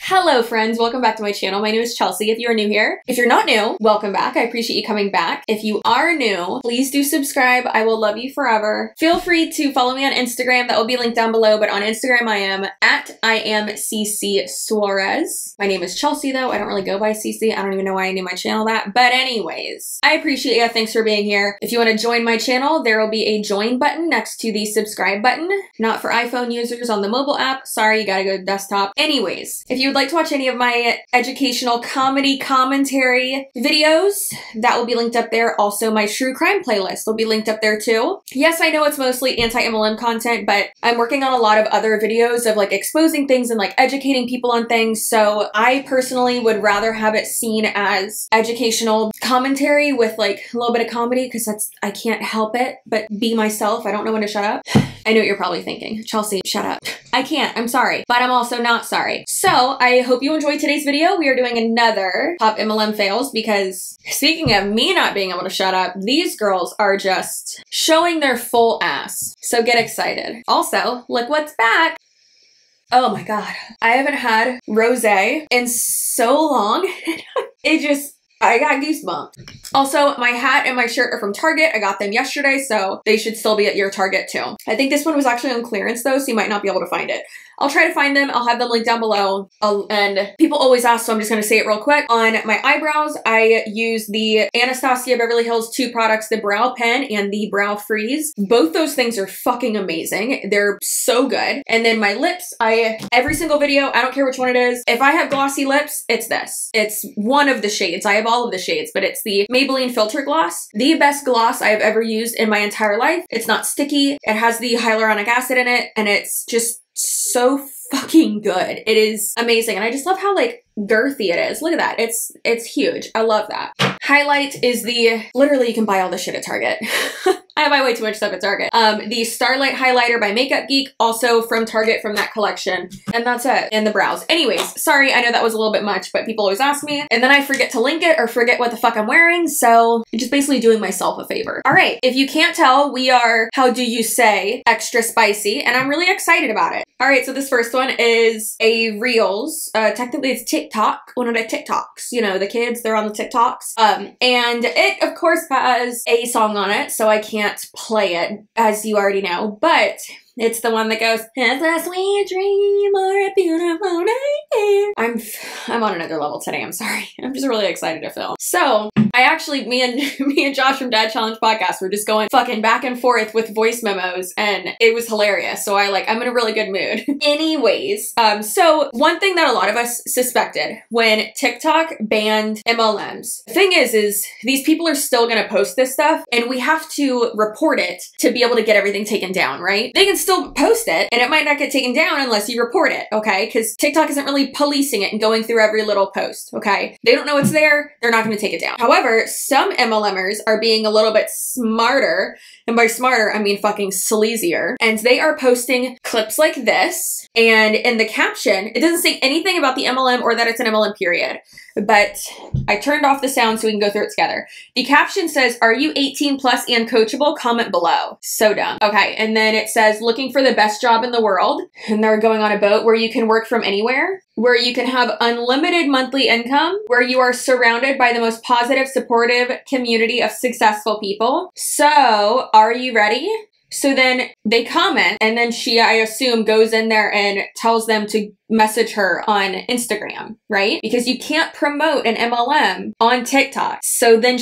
Hello friends, welcome back to my channel. My name is Chelsea if you are new here. If you're not new, welcome back. I appreciate you coming back. If you are new, please do subscribe. I will love you forever. Feel free to follow me on Instagram. That will be linked down below, but on Instagram I am at CCsuarez. My name is Chelsea though. I don't really go by CC. I don't even know why I named my channel that. But anyways, I appreciate you. Thanks for being here. If you want to join my channel, there will be a join button next to the subscribe button. Not for iPhone users on the mobile app. Sorry, you gotta go to desktop. Anyways, if you would like to watch any of my educational comedy commentary videos, that will be linked up there. Also, my true crime playlist will be linked up there too. Yes, I know it's mostly anti-MLM content, but I'm working on a lot of other videos of like exposing things and like educating people on things. So I personally would rather have it seen as educational commentary with like a little bit of comedy because I can't help it but be myself. I don't know when to shut up. I know what you're probably thinking. Chelsea, shut up. I can't, I'm sorry, but I'm also not sorry. So I hope you enjoyed today's video. We are doing another top MLM fails because speaking of me not being able to shut up, these girls are just showing their full ass. So get excited. Also, look what's back. Oh my God. I haven't had rosé in so long. I got goosebumps. Also, my hat and my shirt are from Target. I got them yesterday, so they should still be at your Target too. I think this one was actually on clearance though, so you might not be able to find it. I'll try to find them. I'll have them linked down below. And people always ask, so I'm just gonna say it real quick. On my eyebrows, I use the Anastasia Beverly Hills 2 products, the Brow Pen and the Brow Freeze. Both those things are fucking amazing. They're so good. And then my lips, every single video, I don't care which one it is. If I have glossy lips, it's this. It's one of the shades. I have all of the shades, but it's the Maybelline Filter Gloss. The best gloss I have ever used in my entire life. It's not sticky. It has the hyaluronic acid in it, and it's just so fucking good. It is amazing. And I just love how like girthy it is. Look at that. It's huge. I love that. Highlight is literally you can buy all this shit at Target. I buy way too much stuff at Target. The Starlight Highlighter by Makeup Geek, also from Target from that collection. And that's it. And the brows. Anyways, sorry, I know that was a little bit much, but people always ask me. And then I forget to link it or forget what the fuck I'm wearing. So I'm just basically doing myself a favor. All right, if you can't tell, we are, how do you say, extra spicy. And I'm really excited about it. All right, so this first one is a Reels. Technically it's TikTok, one of the TikToks. You know, the kids, they're on the TikToks. And it, of course, has a song on it, so I can't play it, as you already know, but it's the one that goes, "It's a sweet dream or a beautiful night." I'm on another level today, I'm sorry. I'm just really excited to film. So I actually, me and Josh from Dad Challenge Podcast were just going fucking back and forth with voice memos, and it was hilarious. So I'm in a really good mood. Anyways, so one thing that a lot of us suspected when TikTok banned MLMs, the thing is these people are still gonna post this stuff, and we have to report it to be able to get everything taken down, right? They can still post it, and it might not get taken down unless you report it, okay? Because TikTok isn't really policing it and going through every little post, okay? They don't know it's there, they're not gonna take it down. However, some MLMers are being a little bit smarter, and by smarter, I mean fucking sleazier, and they are posting clips like this, and in the caption, it doesn't say anything about the MLM or that it's an MLM period, but I turned off the sound so we can go through it together. The caption says, "Are you 18 plus and coachable? Comment below." So dumb. Okay, and then it says, "Looking for the best job in the world," and they're going on a boat where you can work from anywhere, where you can have unlimited monthly income, where you are surrounded by the most positive, supportive community of successful people. So, are you ready? So then they comment, and then she, I assume, goes in there and tells them to message her on Instagram, right? Because you can't promote an MLM on TikTok. So then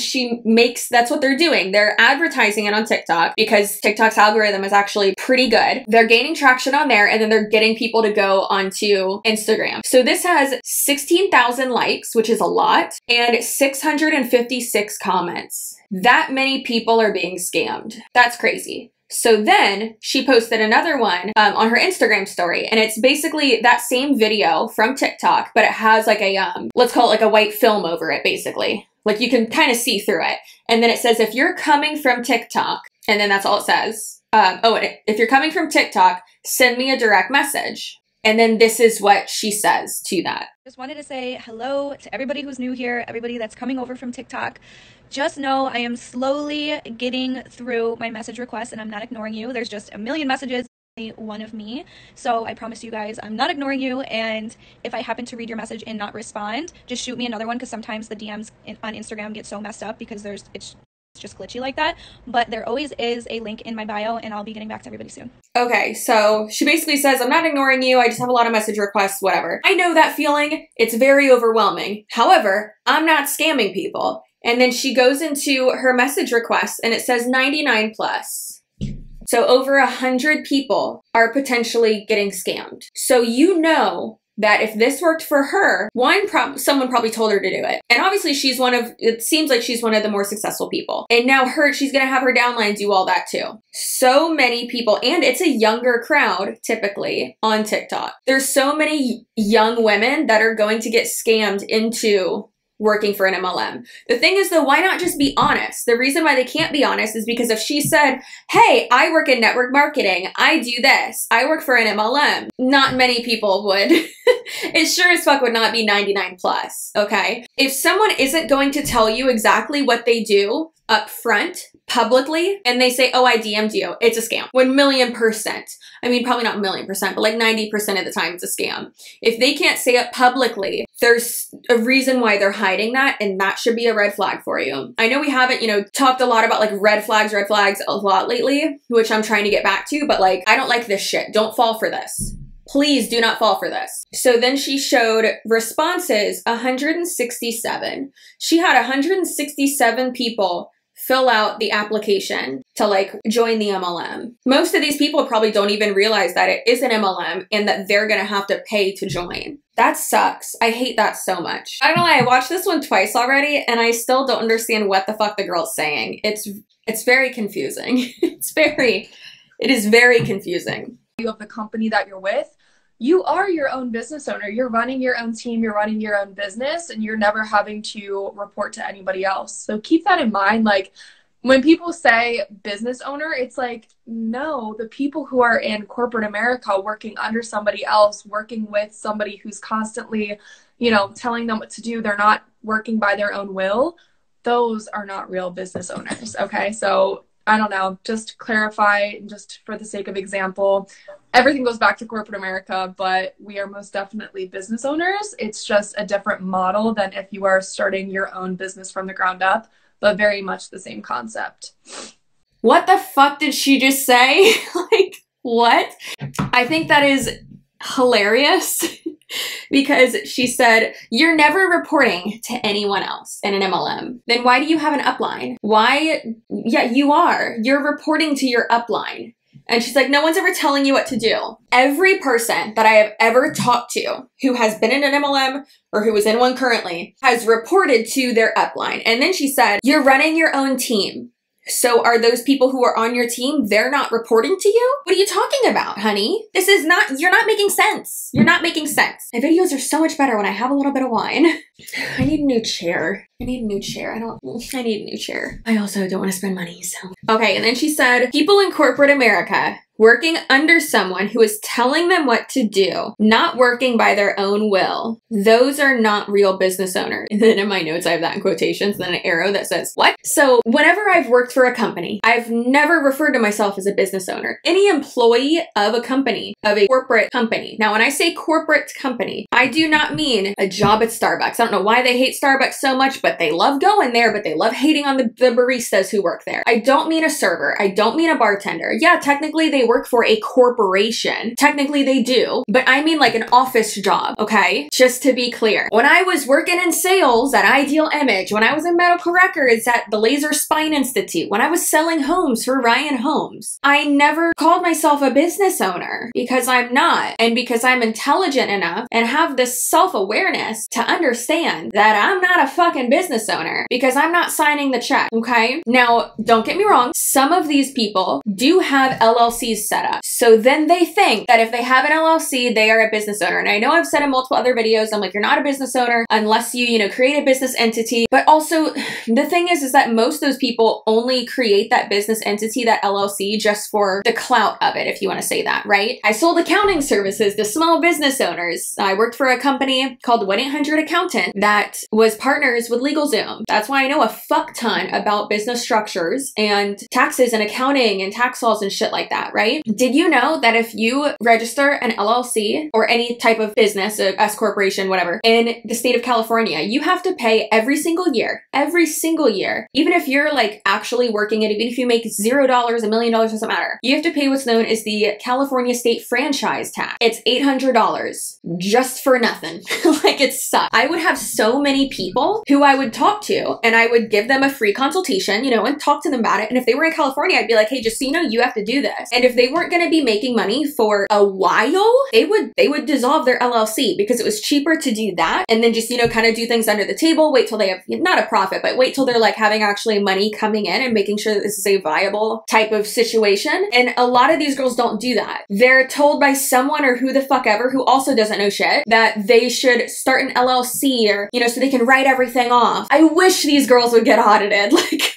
that's what they're doing. They're advertising it on TikTok because TikTok's algorithm is actually pretty good. They're gaining traction on there, and then they're getting people to go onto Instagram. So this has 16,000 likes, which is a lot, and 656 comments. That many people are being scammed. That's crazy. So then she posted another one on her Instagram story, and it's basically that same video from TikTok, but it has like a, let's call it like a white film over it, basically. Like you can kind of see through it. And then it says, "If you're coming from TikTok," and then that's all it says. If you're coming from TikTok, send me a direct message. And then this is what she says to that. Just wanted to say hello to everybody who's new here, everybody that's coming over from TikTok. just know I am slowly getting through my message requests and I'm not ignoring you. There's just a million messages, one of me. So I promise you guys, I'm not ignoring you. And if I happen to read your message and not respond, just shoot me another one, because sometimes the DMs on Instagram get so messed up because it's just glitchy like that. But there always is a link in my bio, and I'll be getting back to everybody soon. Okay, so she basically says, I'm not ignoring you, I just have a lot of message requests, whatever. I know that feeling. It's very overwhelming. However, I'm not scamming people. And then she goes into her message requests and it says 99 plus. So over 100 people are potentially getting scammed. So you know that if this worked for her, someone probably told her to do it. And obviously it seems like she's one of the more successful people. And now she's gonna have her downline do all that too. So many people, and it's a younger crowd typically on TikTok. There's so many young women that are going to get scammed into working for an MLM. The thing is though, why not just be honest? The reason why they can't be honest is because if she said, hey, I work in network marketing, I do this, I work for an MLM, not many people would. It sure as fuck would not be 99 plus, okay? If someone isn't going to tell you exactly what they do up front, publicly, and they say, oh, I DM'd you, it's a scam. 1,000,000%. I mean, probably not 1,000,000%, but like 90% of the time it's a scam. If they can't say it publicly, there's a reason why they're hiding that, and that should be a red flag for you. I know we haven't, talked a lot about like red flags a lot lately, which I'm trying to get back to, but like, I don't like this shit. Don't fall for this. Please do not fall for this. So then she showed responses, 167. She had 167 people fill out the application to like join the MLM. Most of these people probably don't even realize that it is an MLM and that they're gonna have to pay to join. That sucks. I hate that so much. I don't know, I watched this one twice already and I still don't understand what the fuck the girl's saying. It's very confusing. It is very confusing. Of the company that you're with, you are your own business owner. You're running your own team, you're running your own business, and you're never having to report to anybody else. So keep that in mind. Like when people say business owner, it's like, no, the people who are in corporate America working under somebody else, working with somebody who's constantly, telling them what to do, they're not working by their own will. Those are not real business owners. Okay. So I don't know, just clarify, just for the sake of example, everything goes back to corporate America, but we are most definitely business owners. It's just a different model than if you are starting your own business from the ground up, but very much the same concept. What the fuck did she just say? Like, what? I think that is hilarious. Because she said, you're never reporting to anyone else in an MLM. Then why do you have an upline? Why? Yeah, you are. You're reporting to your upline. And she's like, no one's ever telling you what to do. Every person that I have ever talked to who has been in an MLM or who is in one currently has reported to their upline. And then she said, you're running your own team. So are those people who are on your team, they're not reporting to you? What are you talking about, honey? You're not making sense. You're not making sense. My videos are so much better when I have a little bit of wine. I need a new chair. I need a new chair. I need a new chair. I also don't want to spend money, so. Okay, and then she said, people in corporate America working under someone who is telling them what to do, not working by their own will. Those are not real business owners. And then in my notes, I have that in quotations, then an arrow that says, what? So whenever I've worked for a company, I've never referred to myself as a business owner. Any employee of a company, of a corporate company. Now, when I say corporate company, I do not mean a job at Starbucks. I don't know why they hate Starbucks so much, but they love going there, but they love hating on the baristas who work there. I don't mean a server. I don't mean a bartender. Yeah, technically they work for a corporation. Technically they do, but I mean like an office job, okay? Just to be clear. When I was working in sales at Ideal Image, when I was in medical records at the Laser Spine Institute, when I was selling homes for Ryan Homes, I never called myself a business owner because I'm not. And because I'm intelligent enough and have this self-awareness to understand that I'm not a fucking business owner because I'm not signing the check, okay? Now, don't get me wrong. Some of these people do have LLCs set up. So then they think that if they have an LLC, they are a business owner. And I know I've said in multiple other videos, I'm like, you're not a business owner unless you, create a business entity. But also the thing is that most of those people only create that business entity, that LLC, just for the clout of it, if you want to say that, right? I sold accounting services to small business owners. I worked for a company called 1-800 Accountant that was partners with LegalZoom. That's why I know a fuck ton about business structures and taxes and accounting and tax laws and shit like that, right? Did you know that if you register an LLC or any type of business, a S corporation, whatever, in the state of California, you have to pay every single year, even if you're like actually working it, even if you make $0, $1 million, doesn't matter. You have to pay what's known as the California state franchise tax. It's $800 just for nothing. Like, it sucks. I would have so many people who I would talk to and I would give them a free consultation, you know, and talk to them about it. And if they were in California, I'd be like, hey, just so you know, you have to do this. And if they weren't going to be making money for a while, they would dissolve their LLC because it was cheaper to do that and then just, you know, kind of do things under the table, wait till they have not a profit, but wait till they're like having actually money coming in and making sure that this is a viable type of situation. And a lot of these girls don't do that. They're told by someone or who the fuck ever who also doesn't know shit that they should start an LLC or, you know, so they can write everything off. I wish these girls would get audited. Like,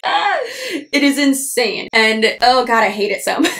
it is insane. And oh God, I hate it so much.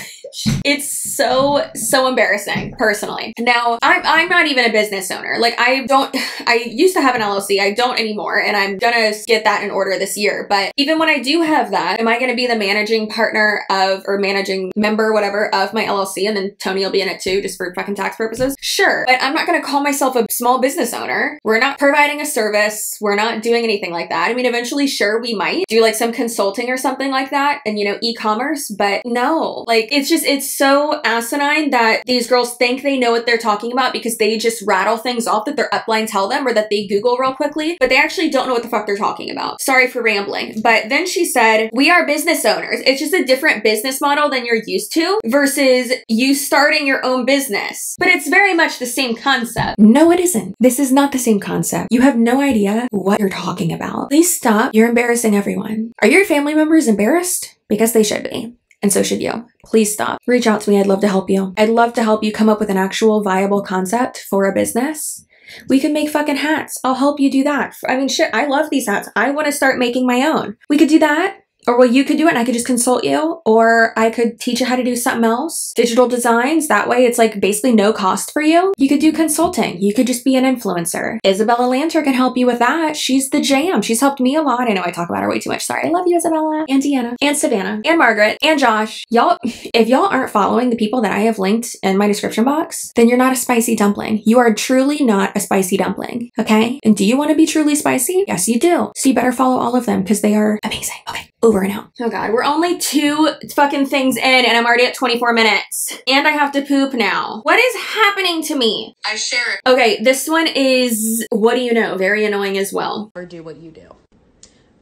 It's so embarrassing, personally. Now, I'm not even a business owner. Like, I used to have an LLC. I don't anymore, and I'm gonna get that in order this year. But even when I do have that, am I gonna be the managing partner of, or managing member, whatever, of my LLC, and then Tony will be in it too, just for fucking tax purposes? Sure, but I'm not gonna call myself a small business owner. We're not providing a service. We're not doing anything like that. I mean, eventually, sure, we might do like some consulting or something like that, and, you know, e-commerce, but no. Like, it's so asinine that these girls think they know what they're talking about because they just rattle things off that their upline tell them or that they Google real quickly, but they actually don't know what the fuck they're talking about. Sorry for rambling. But then she said, we are business owners. It's just a different business model than you're used to versus you starting your own business. But it's very much the same concept. No, it isn't. This is not the same concept. You have no idea what you're talking about. Please stop. You're embarrassing everyone. Are your family members embarrassed? Because they should be. And so should you. Please stop. Reach out to me. I'd love to help you. I'd love to help you come up with an actual viable concept for a business. We can make fucking hats. I'll help you do that. I mean, shit, I love these hats. I want to start making my own. We could do that. Or well, you could do it and I could just consult you, or I could teach you how to do something else. Digital designs, that way it's like basically no cost for you. You could do consulting. You could just be an influencer. Isabella Lanter can help you with that. She's the jam. She's helped me a lot. I know I talk about her way too much. Sorry. I love you, Isabella, and Deanna, and Savannah, and Margaret, and Josh. Y'all, if y'all aren't following the people that I have linked in my description box, then you're not a spicy dumpling. You are truly not a spicy dumpling, okay? And do you want to be truly spicy? Yes, you do. So you better follow all of them because they are amazing. Okay. Over and out. Oh God, we're only 2 fucking things in and I'm already at 24 minutes. And I have to poop now. What is happening to me? I share it. Okay, this one is, what do you know? Very annoying as well. Or do what you do.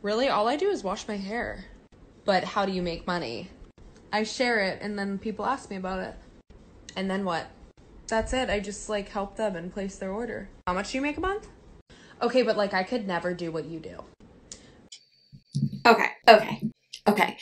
Really, all I do is wash my hair. But how do you make money? I share it and then people ask me about it. And then what? That's it. I just like help them and place their order. How much do you make a month? Okay, but like I could never do what you do. Okay.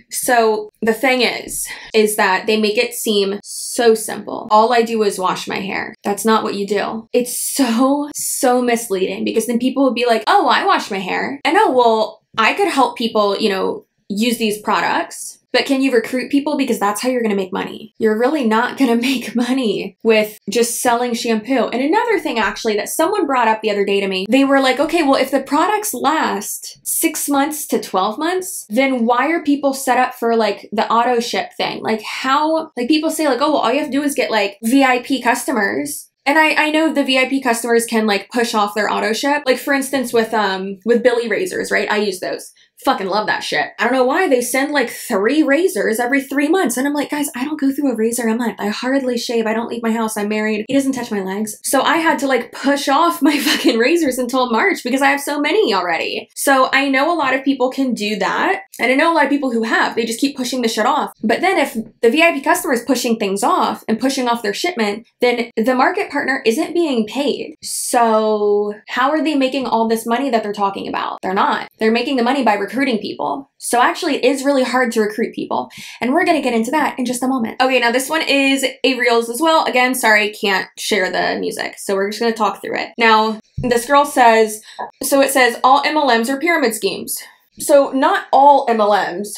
So the thing is that they make it seem so simple. All I do is wash my hair. That's not what you do. It's so misleading because then people will be like, oh, I wash my hair. And oh, well, I could help people, you know, use these products. But can you recruit people? Because that's how you're going to make money. You're really not going to make money with just selling shampoo. And another thing actually that someone brought up the other day to me, they were like, okay, well, if the products last 6 months to 12 months, then why are people set up for like the auto ship thing? Like how, like people say like, oh, well, all you have to do is get like VIP customers. And I know the VIP customers can like push off their auto ship. Like for instance, with Billy razors, right? I use those. Fucking love that shit. I don't know why they send like 3 razors every 3 months. And I'm like, guys, I don't go through a razor a month. I hardly shave. I don't leave my house. I'm married. He doesn't touch my legs. So I had to like push off my fucking razors until March because I have so many already. So I know a lot of people can do that. And I know a lot of people who have, they just keep pushing the shit off. But then if the VIP customer is pushing things off and pushing off their shipment, then the market partner isn't being paid. So how are they making all this money that they're talking about? They're not. They're making the money by recruiting people. So actually it is really hard to recruit people. And we're going to get into that in just a moment. Okay, now this one is a Reels as well. Again, sorry, can't share the music. So we're just going to talk through it. Now, this girl says, so it says all MLMs are pyramid schemes. So not all MLMs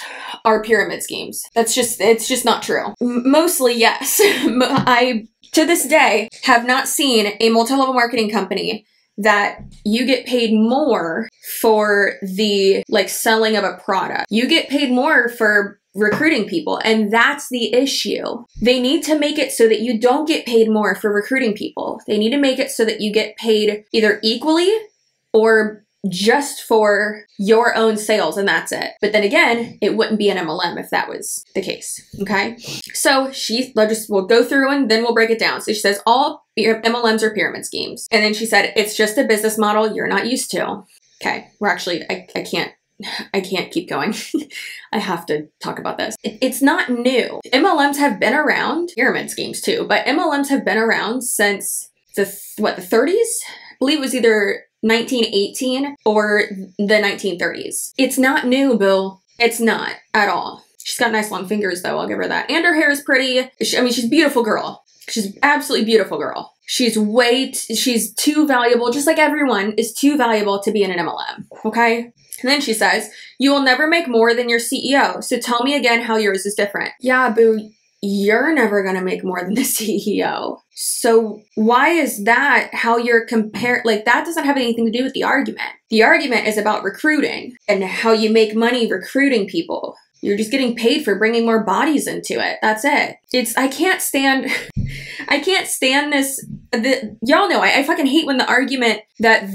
are pyramid schemes. It's just not true. Mostly, yes. I, to this day, have not seen a multi-level marketing company that you get paid more for the like selling of a product. You get paid more for recruiting people, and that's the issue. They need to make it so that you don't get paid more for recruiting people. They need to make it so that you get paid either equally or just for your own sales, and that's it. But then again, it wouldn't be an MLM if that was the case, okay? So we'll go through and then we'll break it down. So she says all MLMs are pyramid schemes. And then she said, it's just a business model you're not used to. Okay, we're actually, I can't keep going. I have to talk about this. It's not new. MLMs have been around, pyramid schemes too, but MLMs have been around since the 30s? I believe it was either 1918 or the 1930s. It's not new, Bill. It's not at all. She's got nice long fingers though, I'll give her that. And her hair is pretty. I mean, she's a beautiful girl. She's an absolutely beautiful girl. She's too valuable, just like everyone is too valuable to be in an MLM, okay? And then she says, you will never make more than your CEO. So tell me again how yours is different. Yeah, boo, you're never gonna make more than the CEO. So why is that how you're comparing? Like, that doesn't have anything to do with the argument. The argument is about recruiting and how you make money recruiting people. You're just getting paid for bringing more bodies into it. That's it. I can't stand this. Y'all know, I fucking hate when the argument that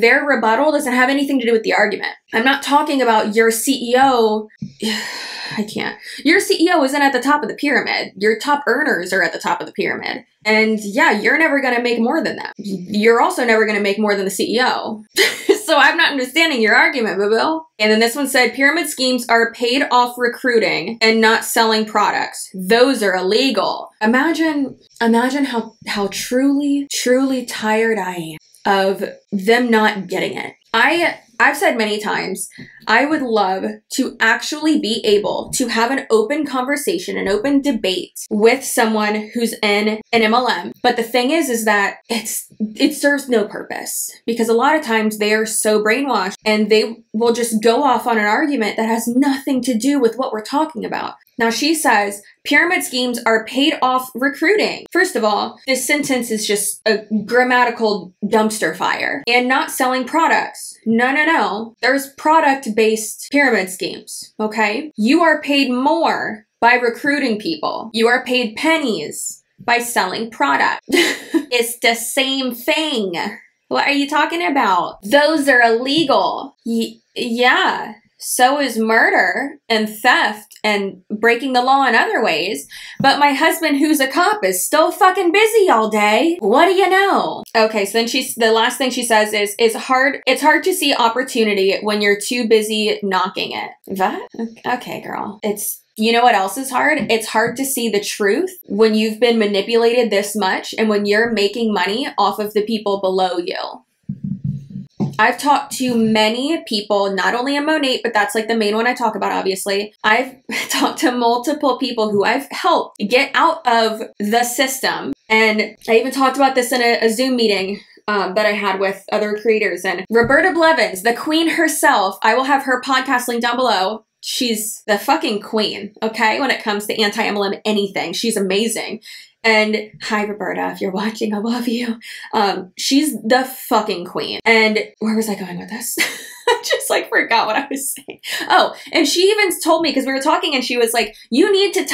their rebuttal doesn't have anything to do with the argument. I'm not talking about your CEO. I can't. Your CEO isn't at the top of the pyramid. Your top earners are at the top of the pyramid. And yeah, you're never going to make more than them. You're also never going to make more than the CEO. So I'm not understanding your argument, Bill. And then this one said, pyramid schemes are paid off recruiting and not selling products. Those are illegal. Imagine how truly tired I am of them not getting it. I've said many times, I would love to actually be able to have an open conversation, an open debate with someone who's in an MLM. But the thing is that it serves no purpose, because a lot of times they are so brainwashed and they will just go off on an argument that has nothing to do with what we're talking about. Now she says, pyramid schemes are paid off recruiting. First of all, this sentence is just a grammatical dumpster fire. And not selling products. No. There's product-based pyramid schemes, okay? You are paid more by recruiting people. You are paid pennies by selling product. It's the same thing. What are you talking about? Those are illegal. Yeah. So is murder and theft and breaking the law in other ways. But my husband, who's a cop, is still fucking busy all day. What do you know? Okay, so then the last thing she says is it's hard to see opportunity when you're too busy knocking it. What? Okay, girl. You know what else is hard? It's hard to see the truth when you've been manipulated this much and when you're making money off of the people below you. I've talked to many people, not only in Monate, but that's like the main one I talk about, obviously. I've talked to multiple people who I've helped get out of the system. And I even talked about this in a Zoom meeting that I had with other creators. And Roberta Blevins, the queen herself, I will have her podcast link down below. She's the fucking queen, okay? When it comes to anti-MLM anything, she's amazing. And hi, Roberta, if you're watching, I love you. She's the fucking queen. And where was I going with this? I just like forgot what I was saying. Oh, and she even told me, because we were talking and she was like, you need to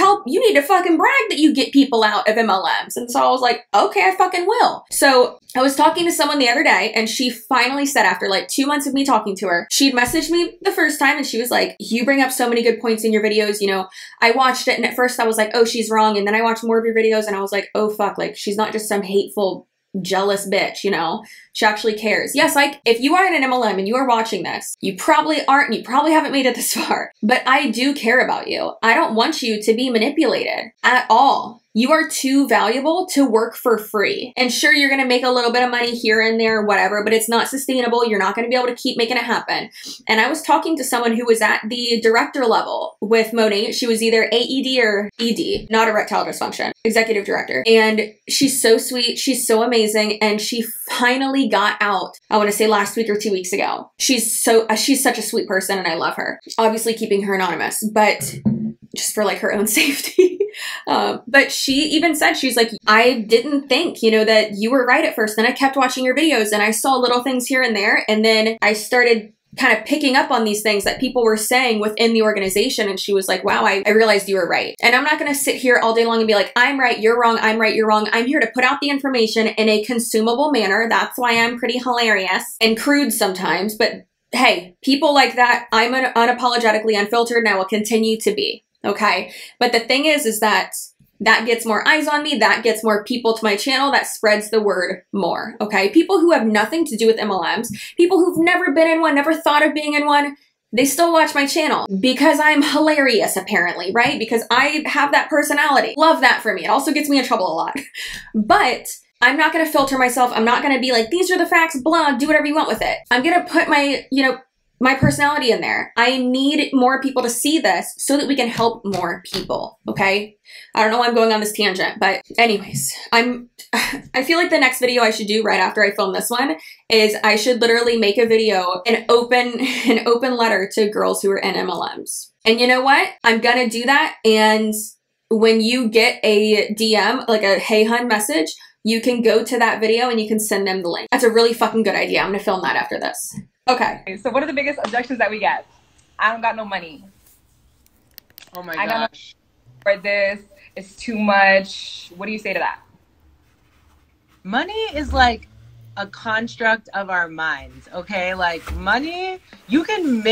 fucking brag that you get people out of MLMs. And so I was like, okay, I fucking will. So I was talking to someone the other day and she finally said, after like 2 months of me talking to her, she'd messaged me the first time and she was like, you bring up so many good points in your videos. You know, I watched it and at first I was like, oh, she's wrong. And then I watched more of your videos and I was like, oh fuck, like she's not just some hateful, jealous bitch, you know? She actually cares. Yes, like if you are in an MLM and you are watching this, you probably aren't, you probably haven't made it this far, but I do care about you. I don't want you to be manipulated at all. You are too valuable to work for free. And sure, you're going to make a little bit of money here and there, whatever, but it's not sustainable. You're not going to be able to keep making it happen. And I was talking to someone who was at the director level with Monate. She was either AED or ED, not erectile dysfunction, executive director. And she's so sweet. She's so amazing. And she finally got out, I want to say last week or 2 weeks ago. She's such a sweet person and I love her. Obviously keeping her anonymous, but just for like her own safety. But she even said, she's like, I didn't think, you know, that you were right at first. Then I kept watching your videos and I saw little things here and there. And then I started kind of picking up on these things that people were saying within the organization. And she was like, wow, I realized you were right. And I'm not going to sit here all day long and be like, I'm right, you're wrong, I'm right, you're wrong. I'm here to put out the information in a consumable manner. That's why I'm pretty hilarious and crude sometimes. But hey, people like that, I'm unapologetically unfiltered and I will continue to be. Okay. But the thing is that gets more eyes on me. That gets more people to my channel. That spreads the word more. Okay. People who have nothing to do with MLMs, people who've never been in one, never thought of being in one, they still watch my channel because I'm hilarious, apparently, right? Because I have that personality. Love that for me. It also gets me in trouble a lot. But I'm not going to filter myself. I'm not going to be like, these are the facts, blah, do whatever you want with it. I'm going to put my, you know, my personality in there. I need more people to see this so that we can help more people, okay? I don't know why I'm going on this tangent, but anyways, I feel like the next video I should do right after I film this one is I should literally make a video, an open letter to girls who are in MLMs. And you know what? I'm gonna do that, and when you get a DM, like a hey hun message, you can go to that video and you can send them the link. That's a really fucking good idea. I'm gonna film that after this. Okay. So what are the biggest objections that we get? I don't got no money. Oh my gosh. I got no for this. It's too much. What do you say to that? Money is like a construct of our minds, okay? Like money, you can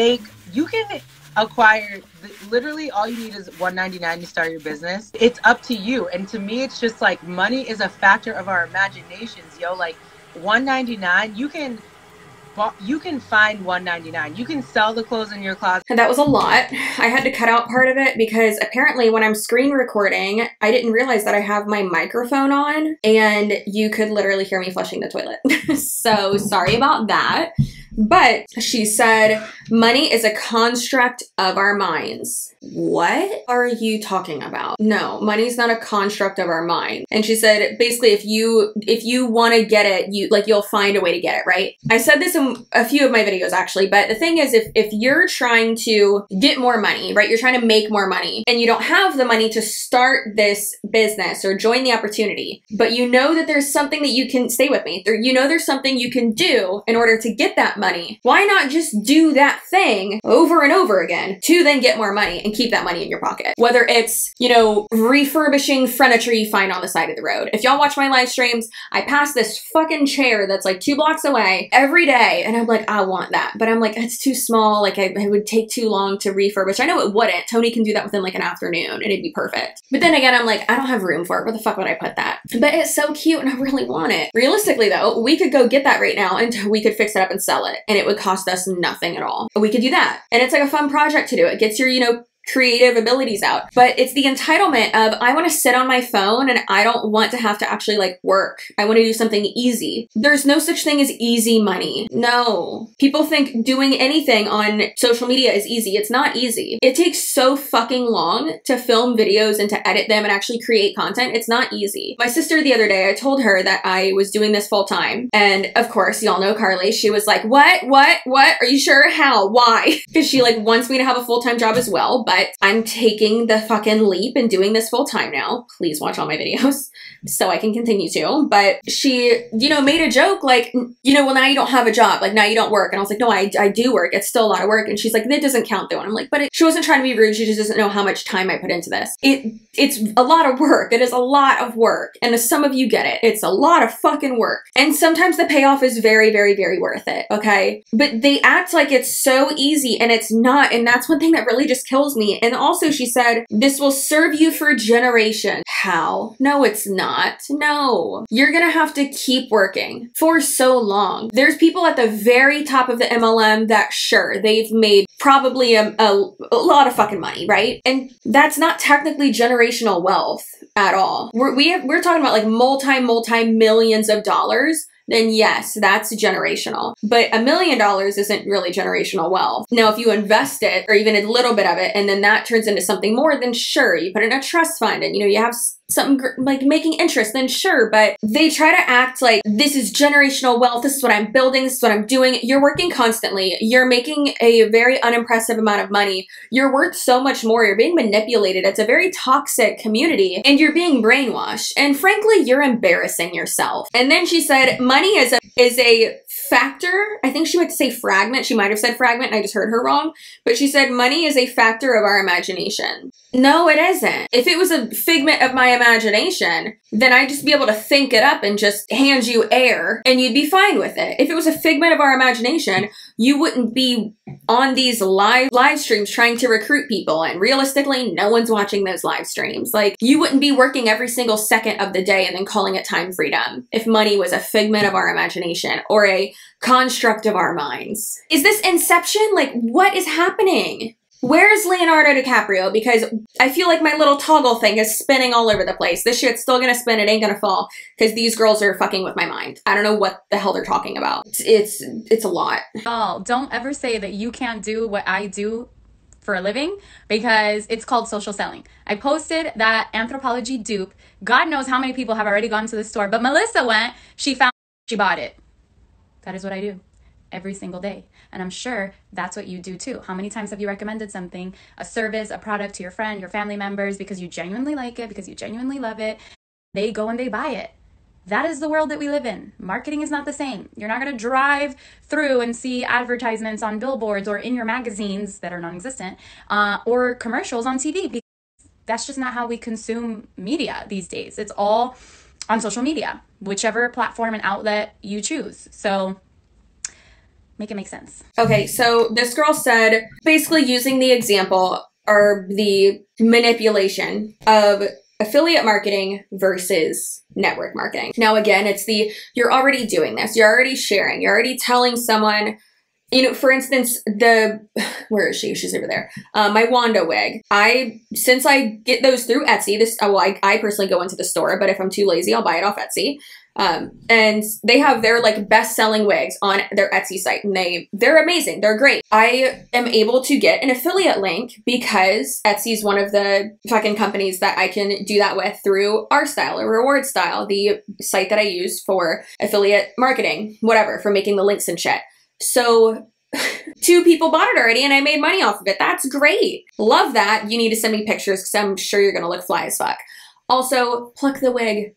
acquire, literally all you need is $1.99 to start your business. It's up to you. And to me, it's just like money is a factor of our imaginations, yo. Like $1.99, you can find $1.99. You can sell the clothes in your closet. And that was a lot. I had to cut out part of it because apparently when I'm screen recording, I didn't realize that I have my microphone on and you could literally hear me flushing the toilet. So sorry about that. But she said, money is a construct of our minds. What are you talking about? No, money's not a construct of our mind. And she said, basically, if you want to get it, you'll find a way to get it, right? I said this in a few of my videos actually, but the thing is, if you're trying to get more money, right? You're trying to make more money and you don't have the money to start this business or join the opportunity, but you know that there's something that you can, stay with me, you know there's something you can do in order to get that money. Why not just do that thing over and over again to then get more money and keep that money in your pocket? Whether it's, you know, refurbishing furniture you find on the side of the road. If y'all watch my live streams, I pass this fucking chair that's like 2 blocks away every day and I'm like, I want that. But I'm like, it's too small. Like it would take too long to refurbish. I know it wouldn't. Tony can do that within like an afternoon and it'd be perfect. But then again, I'm like, I don't have room for it. Where the fuck would I put that? But it's so cute and I really want it. Realistically though, we could go get that right now and we could fix it up and sell it and it would cost us nothing at all. We could do that. And it's like a fun project to do. It gets your, you know, creative abilities out. But it's the entitlement of, I want to sit on my phone and I don't want to have to actually like work. I want to do something easy. There's no such thing as easy money. No. People think doing anything on social media is easy. It's not easy. It takes so fucking long to film videos and to edit them and actually create content. It's not easy. My sister the other day, I told her that I was doing this full time. And of course, y'all know Carly. She was like, what? Are you sure? How? Why? Because she like wants me to have a full-time job as well. But I'm taking the fucking leap and doing this full time now. Please watch all my videos so I can continue to. But she, you know, made a joke like, you know, well, now you don't have a job. Like now you don't work. And I was like, no, I do work. It's still a lot of work. And she's like, that doesn't count though. And I'm like, but she wasn't trying to be rude. She just doesn't know how much time I put into this. It's a lot of work. It is a lot of work. And as some of you get it, it's a lot of fucking work. And sometimes the payoff is very, very, very worth it. Okay. But they act like it's so easy and it's not. And that's one thing that really just kills me. And also she said, this will serve you for generations. How? No, it's not. No. You're gonna have to keep working for so long. There's people at the very top of the MLM that sure, they've made probably a lot of fucking money, right? And that's not technically generational wealth at all. We're talking about like multi-millions of dollars. Then yes, that's generational. But $1 million isn't really generational wealth. Now, if you invest it or even a little bit of it, and then that turns into something more, then sure, you put it in a trust fund and, you know, you have something like making interest, then sure. But they try to act like this is generational wealth. This is what I'm building. This is what I'm doing. You're working constantly. You're making a very unimpressive amount of money. You're worth so much more. You're being manipulated. It's a very toxic community and you're being brainwashed. And frankly, you're embarrassing yourself. And then she said, money is a factor. I think she meant to say fragment. She might have said fragment and I just heard her wrong. But she said money is a factor of our imagination. No, it isn't. If it was a figment of my imagination, then I'd just be able to think it up and just hand you air and you'd be fine with it. If it was a figment of our imagination, you wouldn't be on these live streams trying to recruit people. And realistically, no one's watching those live streams. Like, you wouldn't be working every single second of the day and then calling it time freedom if money was a figment of our imagination or a construct of our minds. Is this Inception? Like, what is happening? Where's Leonardo DiCaprio? Because I feel like my little toggle thing is spinning all over the place. This shit's still gonna spin, it ain't gonna fall, because these girls are fucking with my mind. I don't know what the hell they're talking about. It's a lot. Oh, don't ever say that you can't do what I do for a living, because it's called social selling. I posted that Anthropology dupe. God knows how many people have already gone to the store, but Melissa went, she found, she bought it. That is what I do every single day. And I'm sure that's what you do too. How many times have you recommended something, a service, a product to your friend, your family members, because you genuinely like it, because you genuinely love it? They go and they buy it. That is the world that we live in. Marketing is not the same. You're not going to drive through and see advertisements on billboards or in your magazines that are non-existent, or commercials on TV, because that's just not how we consume media these days. It's all on social media, whichever platform and outlet you choose. So make it make sense. Okay, so this girl said, basically using the example or the manipulation of affiliate marketing versus network marketing. Now again, it's you're already doing this. You're already sharing. You're already telling someone, you know, for instance, where is she? She's over there. My Wanda wig. Since I get those through Etsy, I personally go into the store, but if I'm too lazy, I'll buy it off Etsy. And they have their like best-selling wigs on their Etsy site, and they're amazing. They're great. I am able to get an affiliate link because Etsy is one of the fucking companies that I can do that with through R-Style or Reward Style, the site that I use for affiliate marketing, whatever, for making the links and shit. So 2 people bought it already and I made money off of it. That's great. Love that. You need to send me pictures because I'm sure you're going to look fly as fuck. Also, pluck the wig.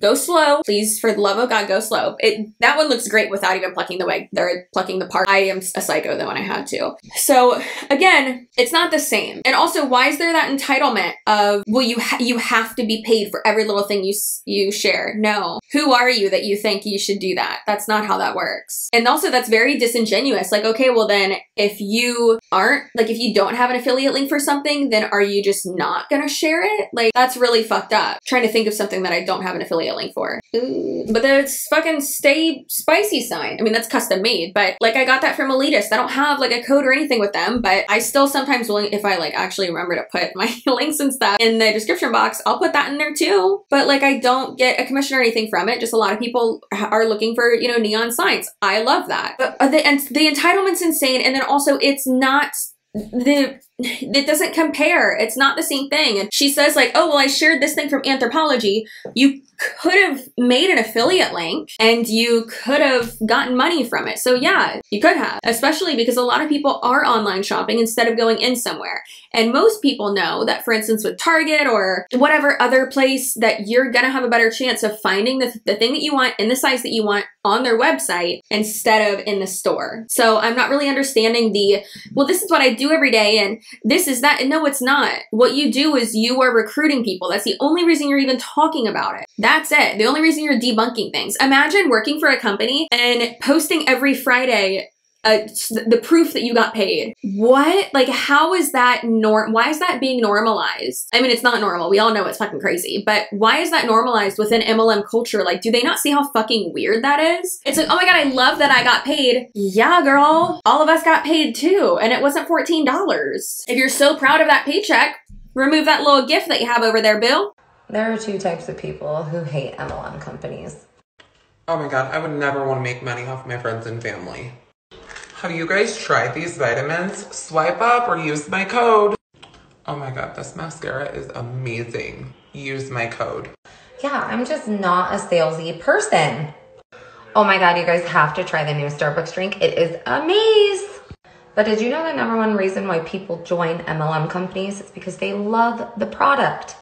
Go slow. Please, for the love of God, go slow. That one looks great without even plucking the wig. They're plucking the part. I am a psycho though, and I had to. So again, it's not the same. And also, why is there that entitlement of, well, you have to be paid for every little thing you share? No. Who are you that you think you should do that? That's not how that works. And also, that's very disingenuous. Like, okay, well then, if you don't have an affiliate link for something, then are you just not gonna share it? Like, that's really fucked up. Trying to think of something that I don't have an affiliate link for. Ooh. But there's fucking Stay Spicy sign. I mean, that's custom made, but like I got that from Elitist. I don't have like a code or anything with them, but I still sometimes will, if I like actually remember to put my links and stuff in the description box, I'll put that in there too. But like I don't get a commission or anything from it. Just a lot of people are looking for, you know, neon signs. I love that. But the entitlement's insane. And then also it's not it doesn't compare. It's not the same thing. And she says like, oh, well, I shared this thing from Anthropology. You could have made an affiliate link and you could have gotten money from it. So yeah, you could have, especially because a lot of people are online shopping instead of going in somewhere. And most people know that, for instance, with Target or whatever other place, that you're gonna have a better chance of finding the thing that you want in the size that you want on their website instead of in the store. So I'm not really understanding well, this is what I do every day and this is that. And no, it's not. What you do is you are recruiting people. That's the only reason you're even talking about it. That's it. The only reason you're debunking things. Imagine working for a company and posting every Friday the proof that you got paid. What? Like, how is that why is that being normalized? I mean, it's not normal. We all know it's fucking crazy, but why is that normalized within MLM culture? Like, do they not see how fucking weird that is? It's like, oh my God, I love that I got paid. Yeah, girl. All of us got paid too. And it wasn't $14. If you're so proud of that paycheck, remove that little gift that you have over there, Bill. There are 2 types of people who hate MLM companies. Oh my God, I would never want to make money off my friends and family. Have you guys tried these vitamins? Swipe up or use my code. Oh my God, this mascara is amazing. use my code. Yeah, I'm just not a salesy person. Oh my God, you guys have to try the new Starbucks drink. It is amazing. But did you know the #1 reason why people join MLM companies is because they love the product?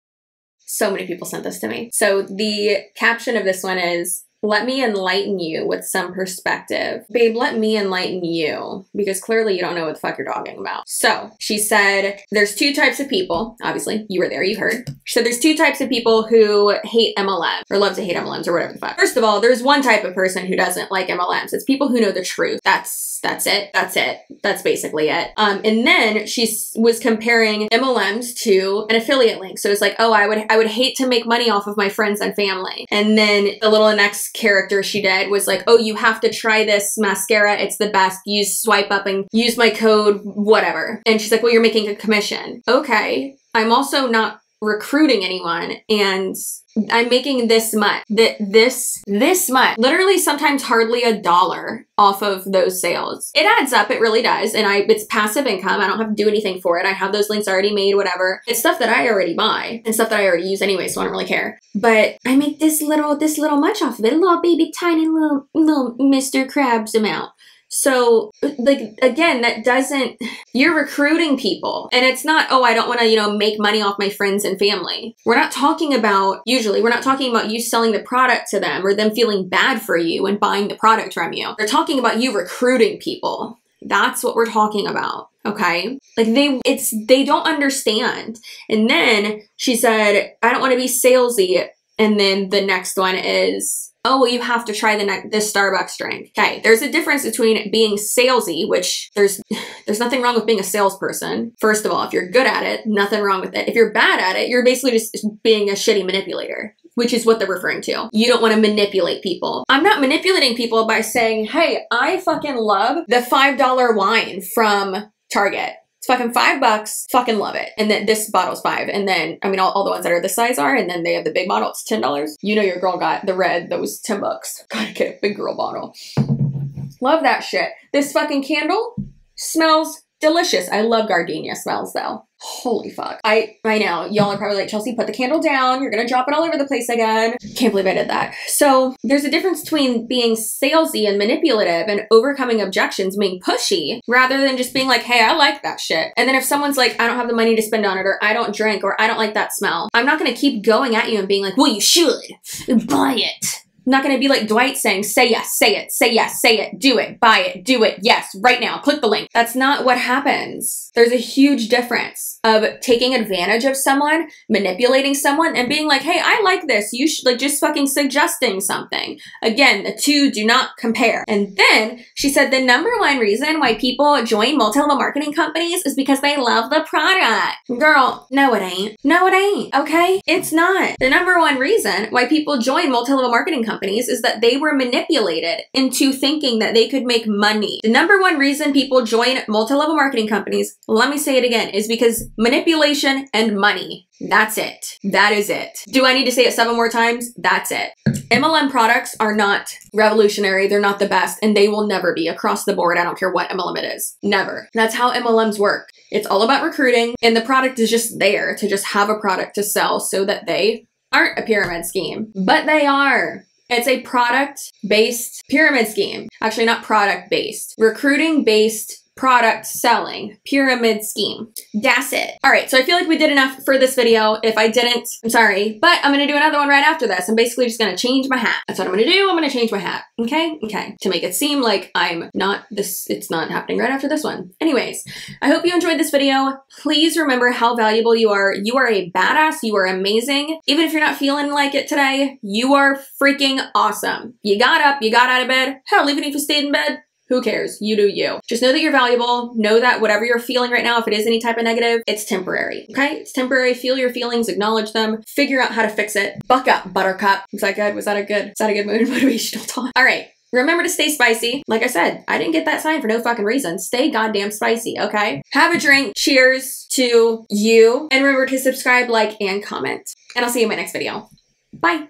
So many people sent this to me. So the caption of this one is, let me enlighten you with some perspective. Babe, let me enlighten you, because clearly you don't know what the fuck you're talking about. So she said, there's 2 types of people. Obviously, you were there, you heard. She said there's 2 types of people who hate MLM, or love to hate MLMs, or whatever the fuck. First of all, there's one type of person who doesn't like MLMs. It's people who know the truth. That's it. That's basically it. And then she was comparing MLMs to an affiliate link. So it's like, oh, I would hate to make money off of my friends and family. And then the little next character she did was like, oh, you have to try this mascara. It's the best. Use swipe up and use my code, whatever. And she's like, well, you're making a commission. Okay. I'm also not recruiting anyone, and I'm making this much, this much, literally sometimes hardly $1 off of those sales. It adds up, it really does, and it's passive income. I don't have to do anything for it. I have those links already made, whatever. It's stuff that I already buy and stuff that I already use anyway, so I don't really care. But I make this little much off of it, a little baby tiny little Mr. Krabs amount. So, like, again, that doesn't, you're recruiting people, and it's not, oh, I don't want to, you know, make money off my friends and family. We're not talking about, usually, we're not talking about you selling the product to them or them feeling bad for you and buying the product from you. They're talking about you recruiting people. That's what we're talking about. Okay. Like they don't understand. And then she said, I don't want to be salesy. And then the next one is, oh, well, you have to try this Starbucks drink. Okay, there's a difference between being salesy, which there's nothing wrong with being a salesperson. First of all, if you're good at it, nothing wrong with it. If you're bad at it, you're basically just being a shitty manipulator, which is what they're referring to. You don't want to manipulate people. I'm not manipulating people by saying, hey, I fucking love the $5 wine from Target. Fucking $5, fucking love it. And then this bottle's $5. And then, I mean, all the ones that are this size are, and then they have the big bottle, it's $10. You know your girl got the red that was $10. Gotta get a big girl bottle. Love that shit. This fucking candle smells delicious. I love gardenia smells though. Holy fuck. I know. Y'all are probably like, Chelsea, put the candle down. You're gonna drop it all over the place again. Can't believe I did that. So there's a difference between being salesy and manipulative and overcoming objections, being pushy, rather than just being like, hey, I like that shit. And then if someone's like, I don't have the money to spend on it, or I don't drink, or I don't like that smell, I'm not gonna keep going at you and being like, well, you should buy it. I'm not gonna be like Dwight saying, say yes, say it, say yes, say it, do it, buy it, do it, yes, right now, click the link. That's not what happens. There's a huge difference of taking advantage of someone, manipulating someone, and being like, hey, I like this. You should, like, just fucking suggesting something. Again, the two do not compare. And then she said the #1 reason why people join multi-level marketing companies is because they love the product. Girl, no it ain't. No it ain't, okay? It's not. The #1 reason why people join multi-level marketing companies is that they were manipulated into thinking that they could make money. The #1 reason people join multi-level marketing companies, let me say it again, is because manipulation and money. That's it. That is it. Do I need to say it 7 more times? That's it. MLM products are not revolutionary. They're not the best, and they will never be across the board. I don't care what MLM it is. Never. That's how MLMs work. It's all about recruiting, and the product is just there to just have a product to sell so that they aren't a pyramid scheme, but they are. It's a product-based pyramid scheme. Actually, not product-based. Recruiting-based product selling pyramid scheme. That's it. All right, so I feel like we did enough for this video. If I didn't, I'm sorry, but I'm gonna do another one right after this. I'm basically just gonna change my hat. That's what I'm gonna do. I'm gonna change my hat. Okay? Okay. To make it seem like I'm not this, it's not happening right after this one. Anyways, I hope you enjoyed this video. Please remember how valuable you are. You are a badass. You are amazing. Even if you're not feeling like it today, you are freaking awesome. You got up, you got out of bed. Hell, even if you stayed in bed, who cares? You do you. Just know that you're valuable. Know that whatever you're feeling right now, if it is any type of negative, it's temporary, okay? It's temporary. Feel your feelings, acknowledge them, figure out how to fix it. Buck up, buttercup. Was that good? Was that a good motivational talk? All right. Remember to stay spicy. Like I said, I didn't get that sign for no fucking reason. Stay goddamn spicy, okay? Have a drink. Cheers to you. And remember to subscribe, like, and comment. And I'll see you in my next video. Bye.